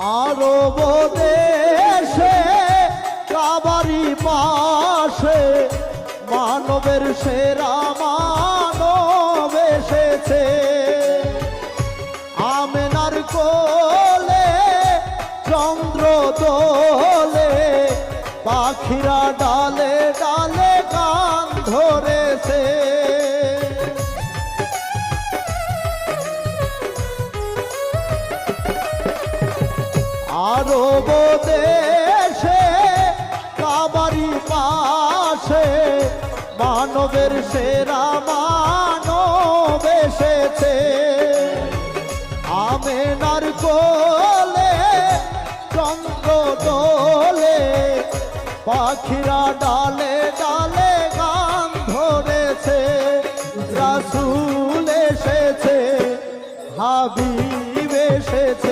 আরব দেশে কাবারি পাশে মানবের সেরা মানব এসেছে। আমেনার কোলে চন্দ্র দোলে, পাখিরা ডালে ডালে গান ধরেছে। আরব দেশে কাবারি পাশে মানবের সেরা মানব এসেছে। আমেনার কোলে চন্দ্র দোলে, পাখিরা ডালে ডালে গান ধরেছে। রাসূল এসেছে, হাবিব এসেছে।